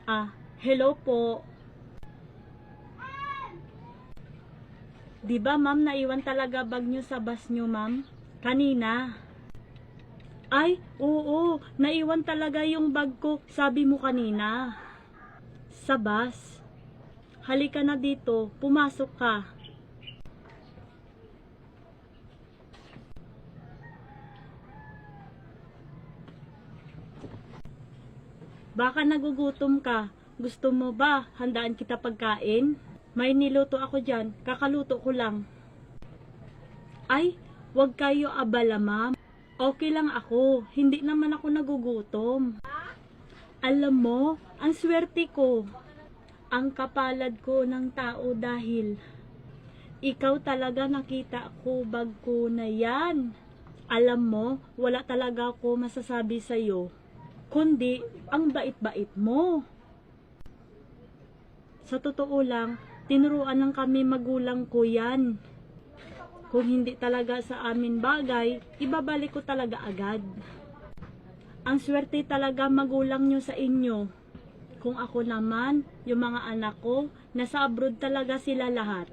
Hello po. Di ba ma'am, naiwan talaga bag nyo sa bus nyo ma'am? Kanina. Ay, oo, naiwan talaga yung bag ko, sabi mo kanina. Sa bus. Halika na dito, pumasok ka. Baka nagugutom ka. Gusto mo ba handaan kita pagkain? May niluto ako dyan, kakaluto ko lang. Ay, wag kayo abala ma'am. Okay lang ako, hindi naman ako nagugutom. Alam mo, ang swerte ko. Ang kapalad ko ng tao dahil ikaw talaga nakita ko bag ko na yan. Alam mo, wala talaga ako masasabi sa'yo, kundi ang bait-bait mo. Sa totoo lang, tinuruan lang kami magulang ko yan. Kung hindi talaga sa amin bagay, ibabalik ko talaga agad. Ang swerte talaga magulang nyo sa inyo. Kung ako naman, yung mga anak ko, nasa abroad talaga sila lahat.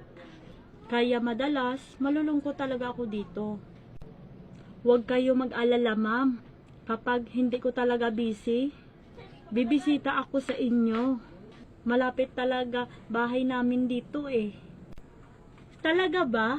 Kaya madalas, malulungkot talaga ako dito. Huwag kayo mag-alala ma'am. Kapag hindi ko talaga busy, bibisita ako sa inyo. Malapit talaga bahay namin dito eh. Talaga ba?